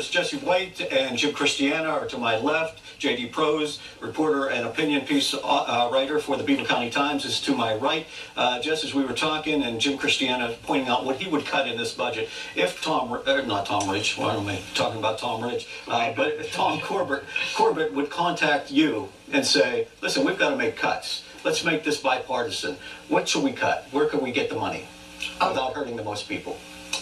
Reporters Jesse White and Jim Christiana are to my left. J.D. Prose, reporter and opinion piece writer for the Beaver County Times, is to my right. Just as we were talking, and Jim Christiana pointing out what he would cut in this budget if not Tom Ridge, why am I talking about Tom Ridge? But Tom Corbett would contact you and say, listen, we've got to make cuts. Let's make this bipartisan. What should we cut? Where can we get the money without hurting the most people?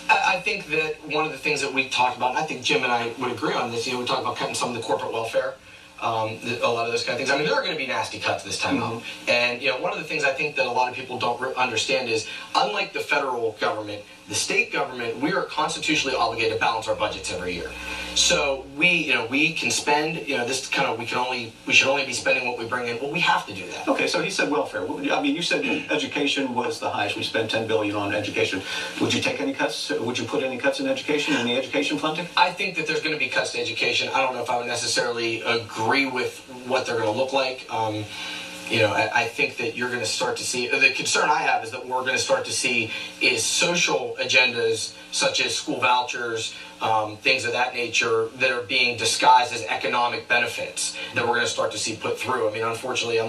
I think that one of the things that we talked about, and I think Jim and I would agree on this, we talked about cutting some of the corporate welfare, a lot of those kind of things. I mean, there are going to be nasty cuts this time out. And, one of the things I think that a lot of people don't understand is, unlike the federal government, the state government, we are constitutionally obligated to balance our budgets every year. So we can spend, we should only be spending what we bring in. Well, we have to do that. Okay, so he said welfare. I mean, you said education was the highest. We spend $10 billion on education. Would you take any cuts? Would you put any cuts in education, in the education funding? I think that there's going to be cuts to education. I don't know if I would necessarily agree with what they're going to look like. I think that you're going to start to see, the concern I have is that what we're going to start to see is social agendas such as school vouchers, things of that nature that are being disguised as economic benefits that we're going to start to see put through. I mean, unfortunately,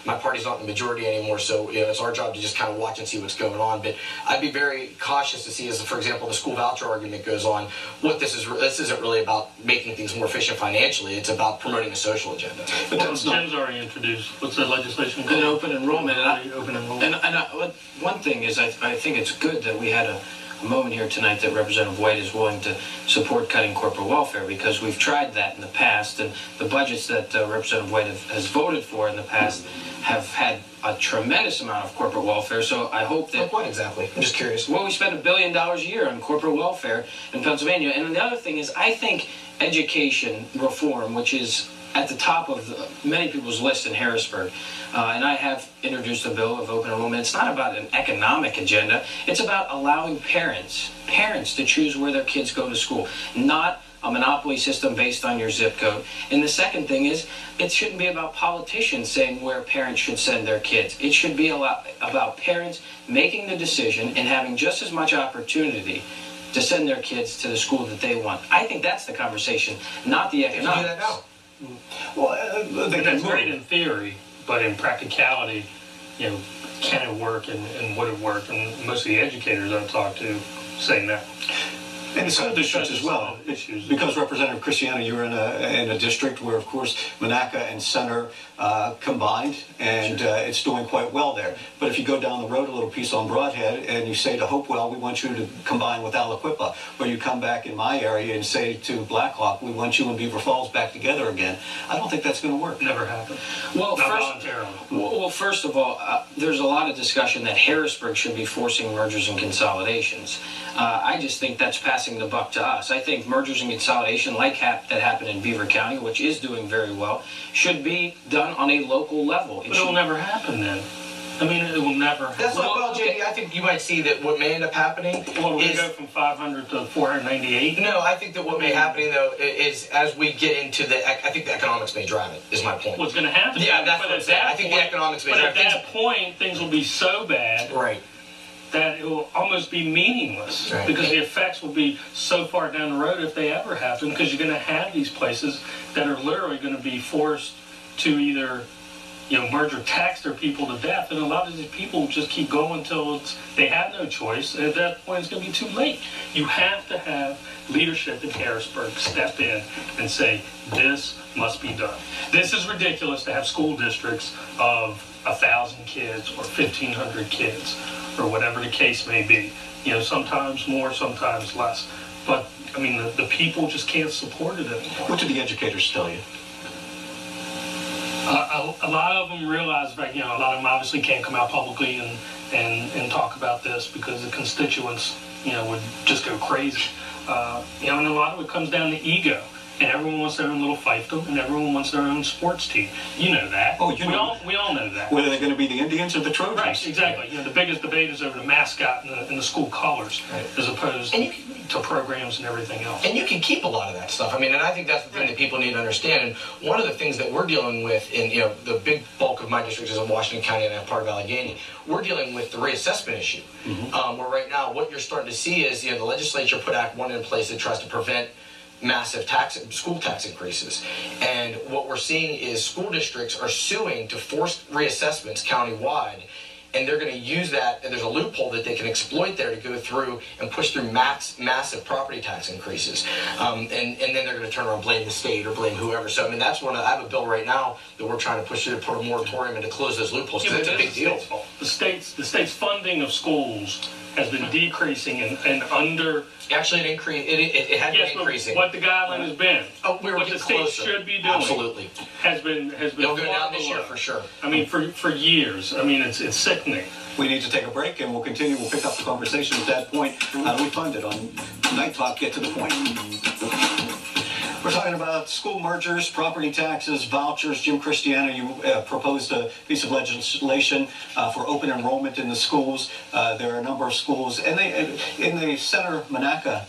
my party's not in the majority anymore, so it's our job to just kind of watch and see what's going on. But I'd be very cautious to see, as for example, the school voucher argument goes on. This isn't really about making things more efficient financially. It's about promoting a social agenda. But Jim's already introduced. What's the legislation called? An open enrollment. Open enrollment. One thing is, I think it's good that we had a moment here tonight that Representative White is willing to support cutting corporate welfare, because we've tried that in the past, and the budgets that Representative White has voted for in the past have had a tremendous amount of corporate welfare. So I hope that... Like what exactly? I'm just curious. Well, we spend $1 billion a year on corporate welfare in Pennsylvania. And the other thing is, I think education reform, which is at the top of many people's list in Harrisburg, and I have introduced a bill of open enrollment. It's not about an economic agenda. It's about allowing parents to choose where their kids go to school, not a monopoly system based on your zip code. And the second thing is, it shouldn't be about politicians saying where parents should send their kids. It should be about parents making the decision and having just as much opportunity to send their kids to the school that they want. I think that's the conversation, not the economics. You do that now. Well, that's great in theory, but in practicality, can it work and would it work? And most of the educators I've talked to say no. And the school districts as well, because Representative Christiana, you're in a district where, of course, Monaca and Center combined, and it's doing quite well there. But if you go down the road a little piece on Broadhead and you say to Hopewell, we want you to combine with Aliquippa, or you come back in my area and say to Blackhawk, we want you and Beaver Falls back together again, I don't think that's going to work. Never happened. Well, not voluntarily. Well, first of all, there's a lot of discussion that Harrisburg should be forcing mergers and consolidations. I just think that's passing the buck to us. I think mergers and consolidation, like that happened in Beaver County, which is doing very well, should be done on a local level. But it'll never happen then. I mean, it will never happen. That's not well, JD. I think you might see that what may end up happening is... go from 500 to 498? No, I think that what may happen, though, is as we get into I think the economics may drive it, is my point. What's going to happen? Yeah, that's what I'm saying. I think the economics may drive it. But at that point, things will be so bad... Right. That it will almost be meaningless, right, because the effects will be so far down the road if they ever happen, because you're going to have these places that are literally going to be forced to either merge or tax their people to death, and a lot of these people just keep going until they have no choice, and at that point it's going to be too late. You have to have leadership in Harrisburg step in and say, this must be done. This is ridiculous to have school districts of 1,000 kids or 1,500 kids, or whatever the case may be. Sometimes more, sometimes less. But, I mean, the people just can't support it anymore. What did the educators tell you? A lot of them realize that, a lot of them obviously can't come out publicly and talk about this because the constituents, would just go crazy. And a lot of it comes down to ego. And everyone wants their own little fiefdom, and everyone wants their own sports team. You know that. Oh, we all know that. Whether they're going to be the Indians or the Trojans. Right, exactly. The biggest debate is over the mascot and the school colors, right, as opposed to programs and everything else. And you can keep a lot of that stuff. I mean, and I think that's the thing that people need to understand. And one of the things that we're dealing with in, the big bulk of my district is in Washington County and part of Allegheny. We're dealing with the reassessment issue, where right now what you're starting to see is, the legislature put Act 1 in place that tries to prevent massive school tax increases. And what we're seeing is school districts are suing to force reassessments countywide, and they're going to use that, and there's a loophole that they can exploit there to go through and push through massive property tax increases. And then they're going to turn around and blame the state or blame whoever. So, I mean, that's I have a bill right now that we're trying to push through to put a moratorium and to close those loopholes, because it's a big deal. The state's funding of schools has been decreasing and under. Actually, it had been increasing. What the guideline has been. Oh, we were what getting the state closer. should be doing. Absolutely. Has been. It'll go down this year for sure. I mean, for years. I mean, it's sickening. We need to take a break, and we'll continue. We'll pick up the conversation at that point. How do we fund it on Night Talk? Get to the point. We're talking about school mergers, property taxes, vouchers. Jim Christiana, you proposed a piece of legislation for open enrollment in the schools. There are a number of schools, and in the Center-Monaca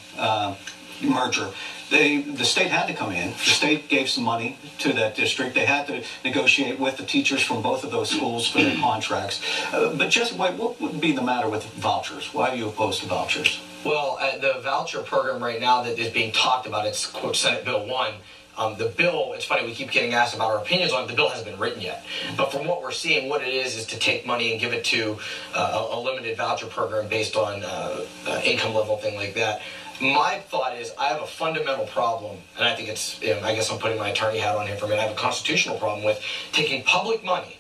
merger, the state had to come in. The state gave some money to that district. They had to negotiate with the teachers from both of those schools for their contracts. But just what would be the matter with vouchers? Why are you opposed to vouchers? Well, the voucher program right now that is being talked about, it's, quote, Senate Bill 1. The bill, it's funny, we keep getting asked about our opinions on it. The bill hasn't been written yet. But from what we're seeing, what it is to take money and give it to a limited voucher program based on income level, thing like that. My thought is I have a fundamental problem, and I think it's, I guess I'm putting my attorney hat on here for a minute. I have a constitutional problem with taking public money,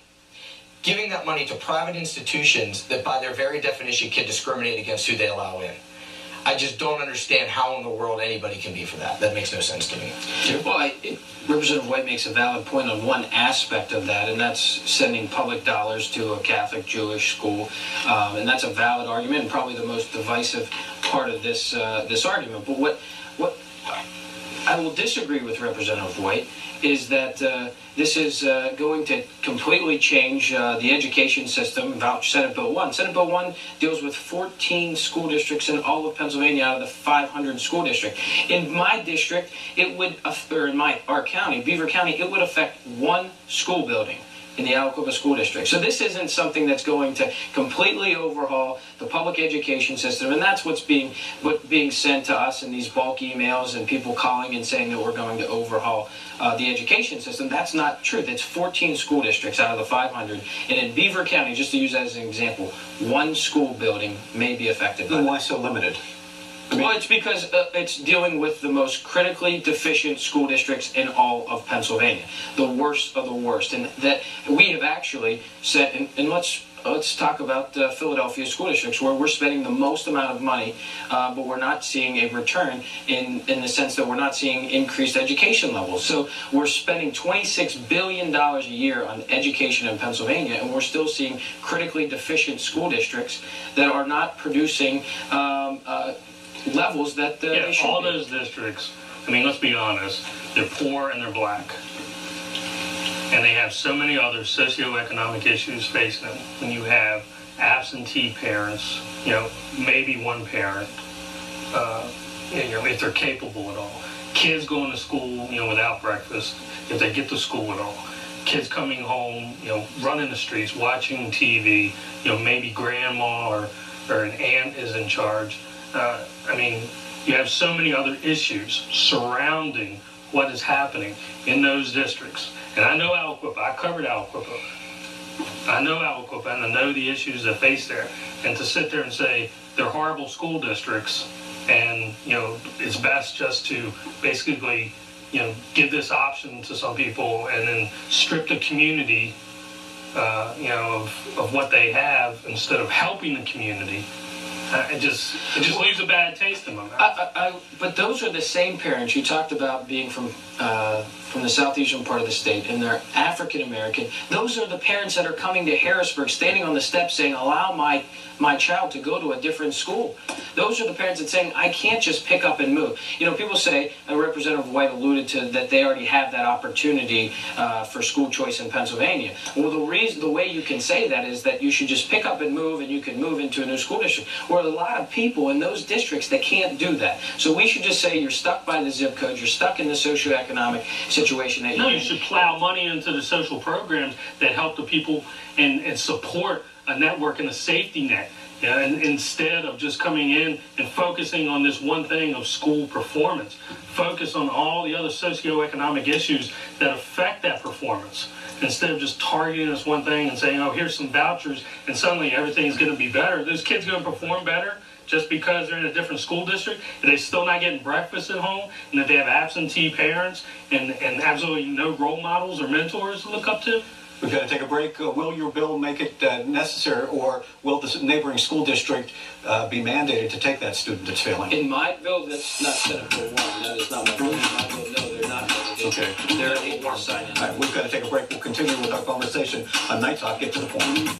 giving that money to private institutions that by their very definition can discriminate against who they allow in. I just don't understand how in the world anybody can be for that. That makes no sense to me. Well, Representative White makes a valid point on one aspect of that, and that's sending public dollars to a Catholic Jewish school, and that's a valid argument and probably the most divisive part of this argument. But what I will disagree with Representative White is that this is going to completely change the education system. Senate Bill 1. Senate Bill 1 deals with 14 school districts in all of Pennsylvania out of the 500 school district. In my district, it would, or in our county, Beaver County, it would affect one school building in the Aliquippa School District. So this isn't something that's going to completely overhaul the public education system, and that's what's being sent to us in these bulk emails and people calling and saying that we're going to overhaul the education system. That's not true. That's 14 school districts out of the 500. And in Beaver County, just to use that as an example, one school building may be affected by that. Why so limited? Well, it's because it's dealing with the most critically deficient school districts in all of Pennsylvania, the worst of the worst, and that we have actually set. And let's talk about Philadelphia school districts, where we're spending the most amount of money, but we're not seeing a return in the sense that we're not seeing increased education levels. So we're spending $26 billion a year on education in Pennsylvania, and we're still seeing critically deficient school districts that are not producing levels that they should all be. those districts, I mean, let's be honest, they're poor and they're black. And they have so many other socioeconomic issues facing them. When you have absentee parents, maybe one parent, if they're capable at all. Kids going to school, without breakfast, if they get to school at all. Kids coming home, running the streets, watching TV, maybe grandma or an aunt is in charge. I mean, you have so many other issues surrounding what is happening in those districts. And I know Aliquippa. I covered Aliquippa. I know Aliquippa, and I know the issues that face there. And to sit there and say they're horrible school districts, and it's best just to basically give this option to some people, and then strip the community, of what they have instead of helping the community. It just leaves a bad taste in my mouth. But those are the same parents you talked about being from the southeastern part of the state, and they're African American. Those are the parents that are coming to Harrisburg, standing on the steps saying, allow my child to go to a different school. Those are the parents that are saying, I can't just pick up and move. People say, and Representative White alluded to, that they already have that opportunity for school choice in Pennsylvania. Well, the way you can say that is that you should just pick up and move, and you can move into a new school district. Where a lot of people in those districts that can't do that. So we should just say you're stuck by the zip code, you're stuck in the socioeconomic situation that you're in. You should plow money into the social programs that help the people and support a network and a safety net. Yeah, and instead of just coming in and focusing on this one thing of school performance, focus on all the other socioeconomic issues that affect that performance. Instead of just targeting this one thing and saying, oh, here's some vouchers, and suddenly everything's going to be better. Those kids going to perform better just because they're in a different school district, and they're still not getting breakfast at home, and that they have absentee parents and absolutely no role models or mentors to look up to. We've got to take a break. Will your bill make it necessary, or will the neighboring school district be mandated to take that student that's failing? In my bill, that's not Senate Bill 1. That is not my bill. In my bill, no, they're not. Okay. They're able to sign in. All right, we've got to take a break. We'll continue with our conversation on Night Talk. Get to the point.